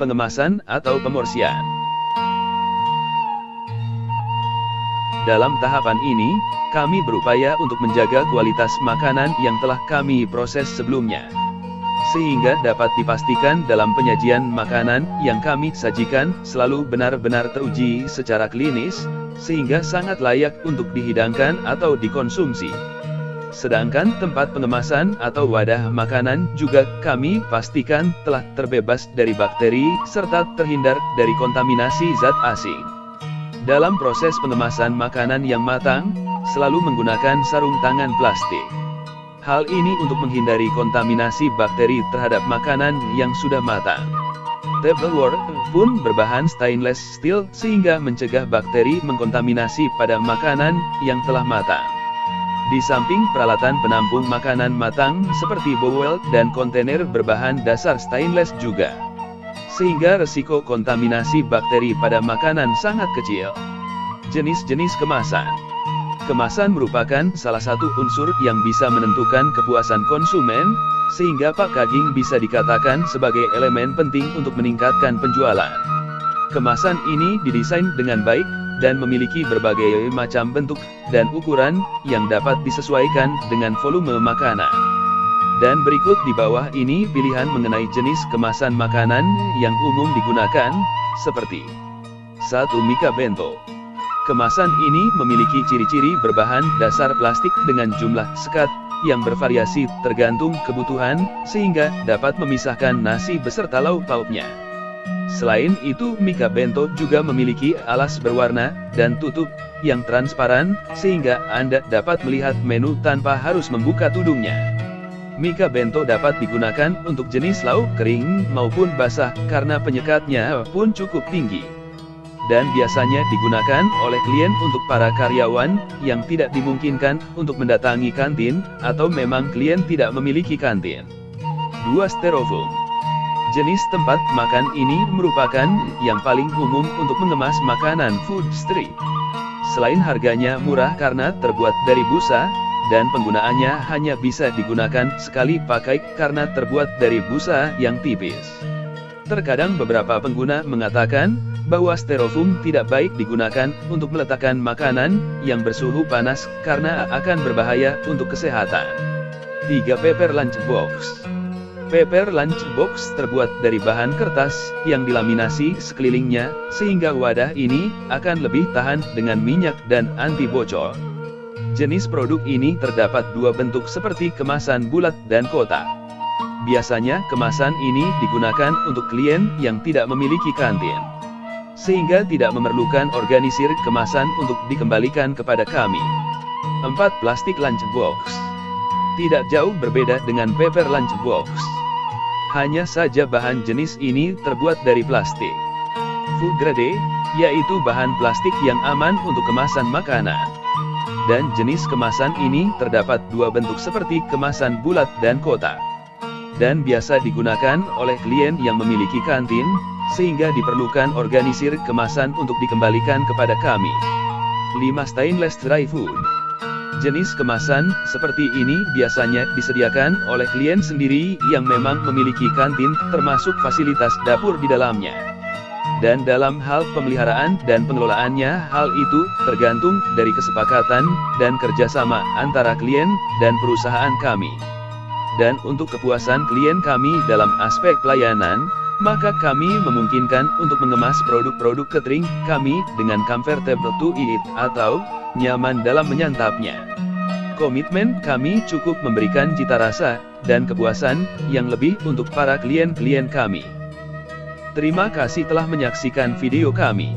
pengemasan atau pemorsian. Dalam tahapan ini, kami berupaya untuk menjaga kualitas makanan yang telah kami proses sebelumnya, sehingga dapat dipastikan dalam penyajian makanan yang kami sajikan selalu benar-benar teruji secara klinis, sehingga sangat layak untuk dihidangkan atau dikonsumsi. Sedangkan tempat pengemasan atau wadah makanan juga kami pastikan telah terbebas dari bakteri, serta terhindar dari kontaminasi zat asing. Dalam proses pengemasan makanan yang matang, selalu menggunakan sarung tangan plastik. Hal ini untuk menghindari kontaminasi bakteri terhadap makanan yang sudah matang. Tableware pun berbahan stainless steel sehingga mencegah bakteri mengkontaminasi pada makanan yang telah matang. Di samping peralatan penampung makanan matang seperti bowel dan kontainer berbahan dasar stainless juga, sehingga resiko kontaminasi bakteri pada makanan sangat kecil. Jenis-jenis kemasan. Kemasan merupakan salah satu unsur yang bisa menentukan kepuasan konsumen, sehingga packaging bisa dikatakan sebagai elemen penting untuk meningkatkan penjualan. Kemasan ini didesain dengan baik, dan memiliki berbagai macam bentuk dan ukuran yang dapat disesuaikan dengan volume makanan. Dan berikut di bawah ini pilihan mengenai jenis kemasan makanan yang umum digunakan, seperti 1. Mika Bento. Kemasan ini memiliki ciri-ciri berbahan dasar plastik dengan jumlah sekat yang bervariasi tergantung kebutuhan, sehingga dapat memisahkan nasi beserta lauk pauknya. Selain itu, Mika Bento juga memiliki alas berwarna dan tutup yang transparan, sehingga Anda dapat melihat menu tanpa harus membuka tudungnya. Mika Bento dapat digunakan untuk jenis lauk kering maupun basah karena penyekatnya pun cukup tinggi. Dan biasanya digunakan oleh klien untuk para karyawan yang tidak dimungkinkan untuk mendatangi kantin, atau memang klien tidak memiliki kantin. 2. Styrofoam. Jenis tempat makan ini merupakan yang paling umum untuk mengemas makanan food street. Selain harganya murah karena terbuat dari busa, dan penggunaannya hanya bisa digunakan sekali pakai karena terbuat dari busa yang tipis. Terkadang beberapa pengguna mengatakan bahwa styrofoam tidak baik digunakan untuk meletakkan makanan yang bersuhu panas karena akan berbahaya untuk kesehatan. 3. Paper Lunchbox. Paper Lunchbox terbuat dari bahan kertas yang dilaminasi sekelilingnya, sehingga wadah ini akan lebih tahan dengan minyak dan anti bocor. Jenis produk ini terdapat dua bentuk seperti kemasan bulat dan kotak. Biasanya kemasan ini digunakan untuk klien yang tidak memiliki kantin, sehingga tidak memerlukan organisir kemasan untuk dikembalikan kepada kami. 4. Plastik Lunchbox. Tidak jauh berbeda dengan paper lunchbox. Hanya saja bahan jenis ini terbuat dari plastik food grade, yaitu bahan plastik yang aman untuk kemasan makanan. Dan jenis kemasan ini terdapat dua bentuk seperti kemasan bulat dan kotak. Dan biasa digunakan oleh klien yang memiliki kantin, sehingga diperlukan organisir kemasan untuk dikembalikan kepada kami. 5. Stainless Dry Food. Jenis kemasan seperti ini biasanya disediakan oleh klien sendiri yang memang memiliki kantin, termasuk fasilitas dapur di dalamnya. Dan dalam hal pemeliharaan dan pengelolaannya, hal itu tergantung dari kesepakatan dan kerjasama antara klien dan perusahaan kami. Dan untuk kepuasan klien kami dalam aspek pelayanan, maka kami memungkinkan untuk mengemas produk-produk catering kami dengan comfortable to eat atau nyaman dalam menyantapnya. Komitmen kami cukup memberikan cita rasa dan kepuasan yang lebih untuk para klien-klien kami. Terima kasih telah menyaksikan video kami.